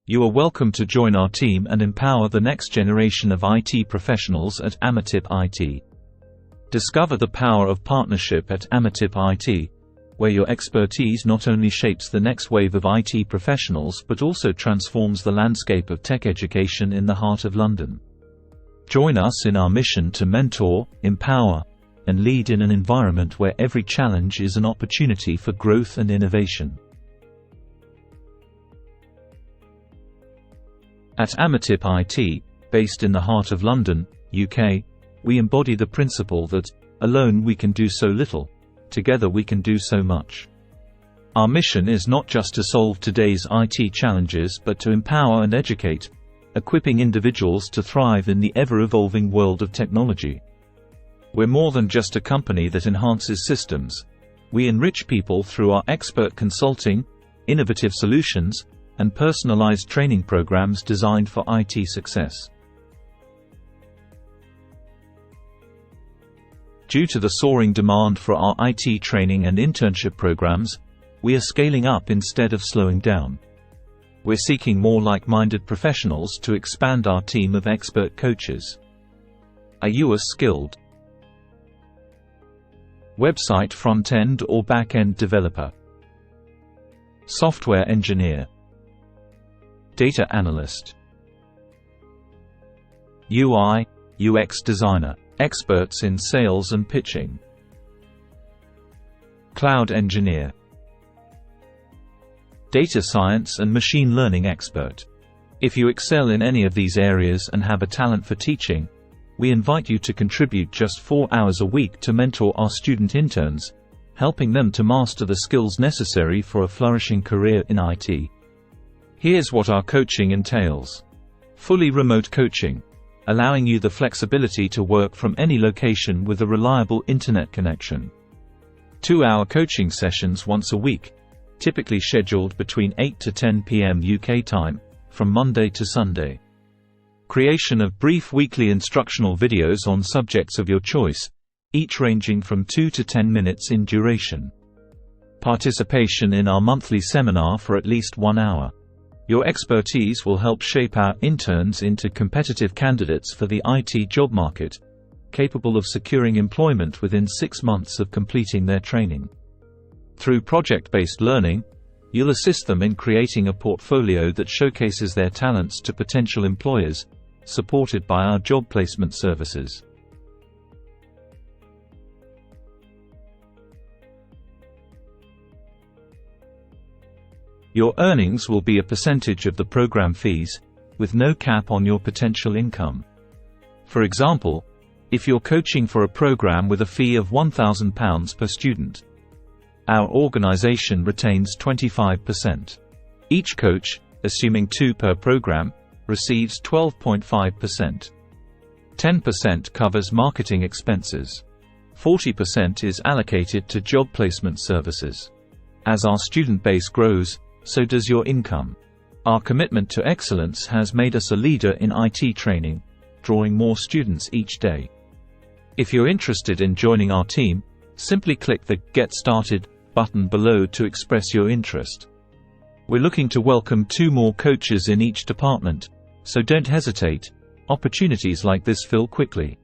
You are welcome to join our team and empower the next generation of IT professionals at Amatip IT. Discover the power of partnership at Amatip IT, where your expertise not only shapes the next wave of IT professionals but also transforms the landscape of tech education in the heart of London. Join us in our mission to mentor, empower, and lead in an environment where every challenge is an opportunity for growth and innovation. At Amatip IT, based in the heart of London, UK, we embody the principle that, alone we can do so little, together we can do so much. Our mission is not just to solve today's IT challenges but to empower and educate, equipping individuals to thrive in the ever-evolving world of technology. We're more than just a company that enhances systems. We enrich people through our expert consulting, innovative solutions, and personalized training programs designed for IT success. Due to the soaring demand for our IT training and internship programs, we are scaling up instead of slowing down. We're seeking more like-minded professionals to expand our team of expert coaches. Are you a skilled website front-end or back-end developer, software engineer, data analyst, UI, UX designer, experts in sales and pitching, cloud engineer, data science and machine learning expert? If you excel in any of these areas and have a talent for teaching, we invite you to contribute just 4 hours a week to mentor our student interns, helping them to master the skills necessary for a flourishing career in IT. Here's what our coaching entails. Fully remote coaching, allowing you the flexibility to work from any location with a reliable internet connection. 2-hour coaching sessions once a week, typically scheduled between 8 to 10 p.m. UK time, from Monday to Sunday. Creation of brief weekly instructional videos on subjects of your choice, each ranging from 2 to 10 minutes in duration. Participation in our monthly seminar for at least 1 hour. Your expertise will help shape our interns into competitive candidates for the IT job market, capable of securing employment within 6 months of completing their training. Through project-based learning, you'll assist them in creating a portfolio that showcases their talents to potential employers, supported by our job placement services. Your earnings will be a percentage of the program fees, with no cap on your potential income. For example, if you're coaching for a program with a fee of £1,000 per student, our organization retains 25%. Each coach, assuming 2 per program, receives 12.5%. 10% covers marketing expenses. 40% is allocated to job placement services. As our student base grows, so does your income. Our commitment to excellence has made us a leader in IT training, drawing more students each day. If you're interested in joining our team, simply click the Get Started button below to express your interest. We're looking to welcome 2 more coaches in each department, so don't hesitate. Opportunities like this fill quickly.